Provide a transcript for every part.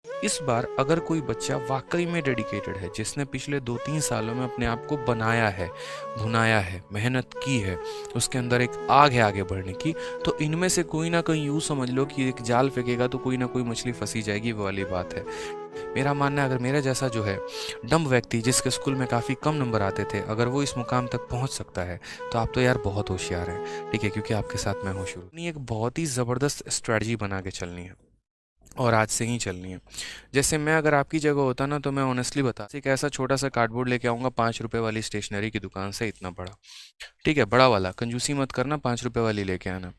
इस बार अगर कोई बच्चा वाकई में डेडिकेटेड है, जिसने पिछले 2-3 सालों में अपने आप को बनाया है, भुनाया है, मेहनत की है, उसके अंदर एक आग है आगे बढ़ने की, तो इनमें से कोई ना कोई, यूँ समझ लो कि एक जाल फेंकेगा तो कोई ना कोई मछली फंसी जाएगी, वो वाली बात है। मेरा मानना है, अगर मेरे जैसा जो है डम्ब व्यक्ति, जिसके स्कूल में काफ़ी कम नंबर आते थे, अगर वो इस मुकाम तक पहुंच सकता है, तो आप तो यार बहुत होशियार हैं, ठीक है, क्योंकि आपके साथ मैं हूँ शुरू। नहीं, एक बहुत ही ज़बरदस्त स्ट्रैटेजी बना के चलनी है, और आज से ही चलनी है। जैसे मैं अगर आपकी जगह होता ना, तो मैं ऑनेस्टली बता, एक ऐसा छोटा सा कार्डबोर्ड लेके आऊँगा 5 रुपए वाली स्टेशनरी की दुकान से, इतना बड़ा, ठीक है, बड़ा वाला, कंजूसी मत करना, 5 रुपए वाली लेके आना।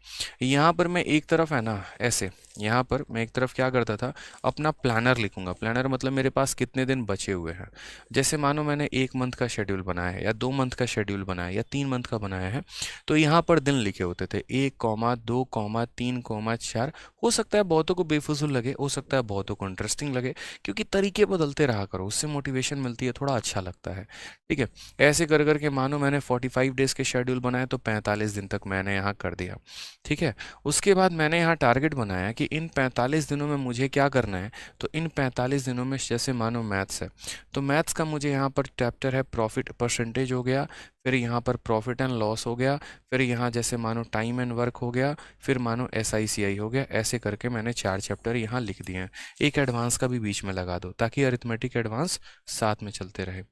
यहाँ पर मैं एक तरफ है ना ऐसे, यहाँ पर मैं एक तरफ क्या करता था, अपना प्लानर लिखूंगा। प्लानर मतलब मेरे पास कितने दिन बचे हुए हैं। जैसे मानो मैंने 1 मंथ का शेड्यूल बनाया है, या 2 मंथ का शेड्यूल बनाया है, या 3 मंथ का बनाया है, तो यहाँ पर दिन लिखे होते थे, 1, 2, 3, 4। हो सकता है बहुतों को बेफिजूल लगे, हो सकता है बहुतों को इंटरेस्टिंग लगे, क्योंकि तरीके बदलते रहा करो, उससे मोटिवेशन मिलती है, थोड़ा अच्छा लगता है, ठीक है। ऐसे कर करके मानो मैंने 45 डेज के शेड्यूल बनाए, तो 45 दिन तक मैंने यहाँ कर दिया, ठीक है। उसके बाद मैंने यहाँ टारगेट बनाया कि इन 45 दिनों में मुझे क्या करना है। तो इन 45 दिनों में, जैसे मानो मैथ्स है, तो मैथ्स का मुझे यहाँ पर चैप्टर है प्रॉफिट परसेंटेज हो गया, फिर यहाँ पर प्रॉफिट एंड लॉस हो गया, फिर यहाँ जैसे मानो टाइम एंड वर्क हो गया, फिर मानो SICI हो गया। ऐसे करके मैंने 4 चैप्टर यहाँ लिख दिए हैं। एक एडवांस का भी बीच में लगा दो, ताकि अरिथमेटिक एडवांस साथ में चलते रहे,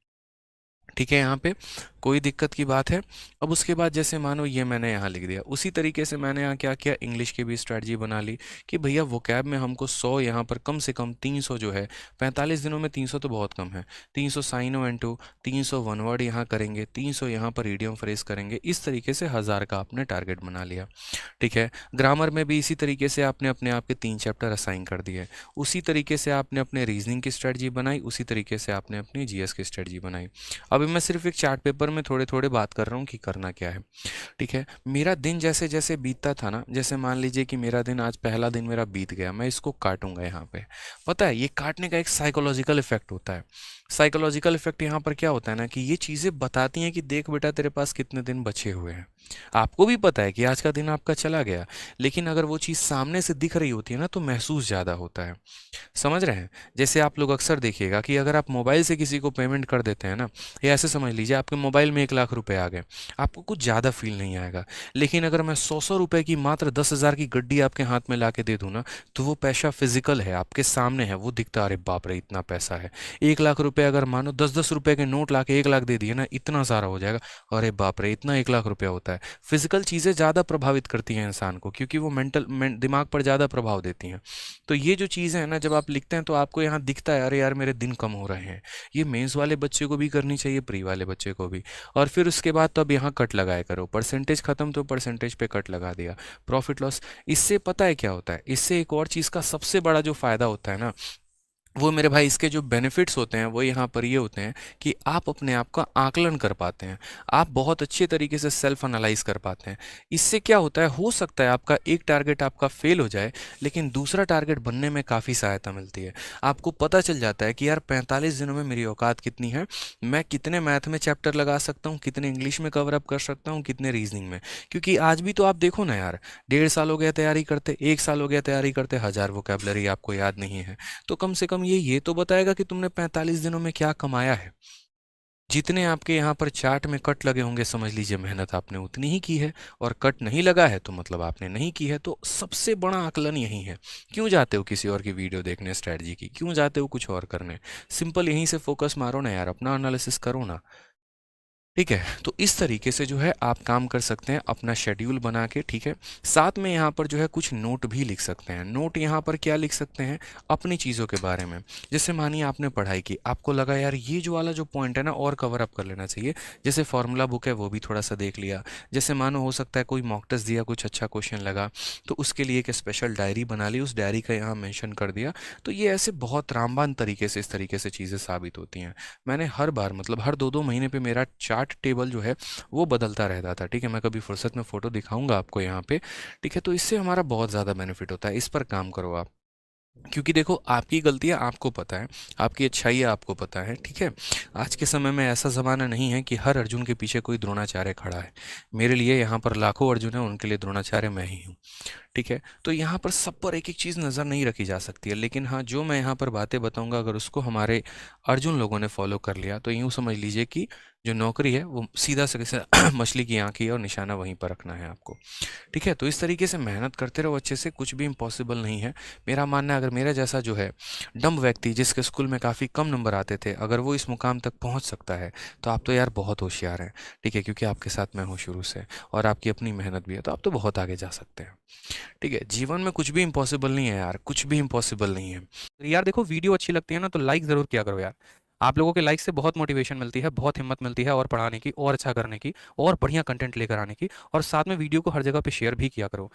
ठीक है। यहाँ पे कोई दिक्कत की बात है। अब उसके बाद जैसे मानो ये मैंने यहाँ लिख दिया, उसी तरीके से मैंने यहाँ क्या किया, इंग्लिश की भी स्ट्रेटजी बना ली कि भैया वोकैब में हमको 100, यहाँ पर कम से कम 300 जो है, 45 दिनों में 300 तो बहुत कम है। 300 साइनो एंड टू, 300 वन वर्ड यहाँ करेंगे, 300 यहाँ पर ईडियम फ्रेज करेंगे। इस तरीके से 1000 का आपने टारगेट बना लिया, ठीक है। ग्रामर में भी इसी तरीके से आपने अपने आप के 3 चैप्टर असाइन कर दिए। उसी तरीके से आपने अपने रीजनिंग की स्ट्रेटजी बनाई, उसी तरीके से आपने अपनी GS की स्ट्रेटजी बनाई। अभी मैं सिर्फ एक चार्ट पेपर में थोड़े थोड़े बात कर रहा हूँ कि करना क्या है, ठीक है। मेरा दिन जैसे जैसे बीतता था ना, जैसे मान लीजिए कि मेरा दिन, आज पहला दिन मेरा बीत गया, मैं इसको काटूंगा यहाँ पे। पता है, ये काटने का एक साइकोलॉजिकल इफेक्ट होता है। साइकोलॉजिकल इफेक्ट यहाँ पर क्या होता है ना, कि ये चीज़ें बताती हैं कि देख बेटा, तेरे पास कितने दिन बचे हुए हैं। आपको भी पता है कि आज का दिन आपका चला गया, लेकिन अगर वो चीज़ सामने से दिख रही होती है ना, तो महसूस ज़्यादा होता है। समझ रहे हैं? जैसे आप लोग अक्सर देखिएगा कि अगर आप मोबाइल से किसी को पेमेंट कर देते हैं ना, या ऐसे समझ लीजिए आपके मोबाइल में 1 लाख रुपए आ गए, आपको कुछ ज़्यादा फील नहीं आएगा। लेकिन अगर मैं 100-100 रुपए की मात्र 10,000 की गड्डी आपके हाथ में ला के दे दूँ ना, तो वो पैसा फिजिकल है, आपके सामने है, वो दिखता, अरे बाप रे इतना पैसा है। 1 लाख रुपए अगर मानो 10-10 रुपए के नोट ला के 1 लाख दे दिए ना, इतना सारा हो जाएगा, अरे बाप रे इतना 1 लाख रुपया होता है। फिजिकल चीज़ें ज़्यादा प्रभावित करती हैं इंसान को, क्योंकि वो दिमाग पर ज़्यादा प्रभाव देती हैं। तो ये जो चीज़ें हैं ना, जब आप लिखते हैं तो आपको यहाँ दिखता है, अरे यार मेरे दिन कम हो रहे हैं। ये मेंस वाले बच्चे को भी करनी चाहिए, प्री वाले बच्चे को भी। और फिर उसके बाद तो अब यहाँ कट लगाया करो, परसेंटेज खत्म तो परसेंटेज पे कट लगा दिया, प्रॉफिट लॉस। इससे पता है क्या होता है, इससे एक और चीज़ का सबसे बड़ा जो फायदा होता है ना, वो मेरे भाई, इसके जो बेनिफिट्स होते हैं वो यहाँ पर ये होते हैं कि आप अपने आप का आकलन कर पाते हैं, आप बहुत अच्छे तरीके से सेल्फ एनालाइज कर पाते हैं। इससे क्या होता है, हो सकता है आपका एक टारगेट आपका फेल हो जाए, लेकिन दूसरा टारगेट बनने में काफ़ी सहायता मिलती है। आपको पता चल जाता है कि यार 45 दिनों में मेरी औकात कितनी है, मैं कितने मैथ में चैप्टर लगा सकता हूँ, कितने इंग्लिश में कवर अप कर सकता हूँ, कितने रीजनिंग में। क्योंकि आज भी तो आप देखो ना यार, 1.5 साल हो गया तैयारी करते, 1 साल हो गया तैयारी करते, 1000 वोकैबलरी आपको याद नहीं है। तो कम से कम ये तो बताएगा कि तुमने 45 दिनों में क्या कमाया है। जितने आपके यहाँ पर चार्ट में कट लगे होंगे, समझ लीजिए मेहनत आपने उतनी ही की है। और कट नहीं लगा है तो मतलब आपने नहीं की है। तो सबसे बड़ा आकलन यही है। क्यों जाते हो किसी और की वीडियो देखने स्ट्रैटेजी की, क्यों जाते हो कुछ और करने? सिंपल यहीं से फोकस मारो ना यार, अपना एनालिसिस करो ना, ठीक है। तो इस तरीके से जो है आप काम कर सकते हैं, अपना शेड्यूल बना के, ठीक है। साथ में यहाँ पर जो है कुछ नोट भी लिख सकते हैं। नोट यहाँ पर क्या लिख सकते हैं, अपनी चीज़ों के बारे में। जैसे मानिए आपने पढ़ाई की, आपको लगा यार ये जो वाला जो पॉइंट है ना और कवर अप कर लेना चाहिए, जैसे फॉर्मूला बुक है वो भी थोड़ा सा देख लिया। जैसे मानो हो सकता है कोई मॉक टेस्ट दिया, कुछ अच्छा क्वेश्चन लगा, तो उसके लिए एक स्पेशल डायरी बना ली, उस डायरी का यहाँ मेंशन कर दिया। तो ये ऐसे बहुत रामबान तरीके से, इस तरीके से चीज़ें साबित होती हैं। मैंने हर बार, मतलब हर 2-2 महीने पे मेरा चार्ट टेबल जो है वो बदलता रहता था, ठीक है। मैं कभी फुर्सत में फ़ोटो दिखाऊंगा आपको यहाँ पे, ठीक है। तो इससे हमारा बहुत ज़्यादा बेनिफिट होता है, इस पर काम करो आप। क्योंकि देखो, आपकी गलतियां आपको पता है, आपकी अच्छाइयाँ आपको पता है, ठीक है। आज के समय में ऐसा ज़माना नहीं है कि हर अर्जुन के पीछे कोई द्रोणाचार्य खड़ा है। मेरे लिए यहाँ पर लाखों अर्जुन है, उनके लिए द्रोणाचार्य मैं ही हूँ, ठीक है, तो यहाँ पर सब पर एक एक चीज़ नज़र नहीं रखी जा सकती है, लेकिन हाँ जो मैं यहाँ पर बातें बताऊंगा अगर उसको हमारे अर्जुन लोगों ने फॉलो कर लिया तो यूँ समझ लीजिए कि जो नौकरी है वो सीधा से मछली की आँख ही है और निशाना वहीं पर रखना है आपको। ठीक है, तो इस तरीके से मेहनत करते रहो अच्छे से, कुछ भी इम्पॉसिबल नहीं है। मेरा मानना है अगर मेरा जैसा जो है डम्ब व्यक्ति जिसके स्कूल में काफ़ी कम नंबर आते थे, अगर वो इस मुकाम तक पहुंच सकता है तो आप तो यार बहुत होशियार हैं। ठीक है, क्योंकि आपके साथ मैं हूँ शुरू से और आपकी अपनी मेहनत भी है, तो आप तो बहुत आगे जा सकते हैं। ठीक है, जीवन में कुछ भी इम्पॉसिबल नहीं है यार, कुछ भी इम्पॉसिबल नहीं है। तो यार देखो, वीडियो अच्छी लगती है ना तो लाइक ज़रूर किया करो यार। आप लोगों के लाइक से बहुत मोटिवेशन मिलती है, बहुत हिम्मत मिलती है और पढ़ाने की और अच्छा करने की और बढ़िया कंटेंट लेकर आने की। और साथ में वीडियो को हर जगह पे शेयर भी किया करो।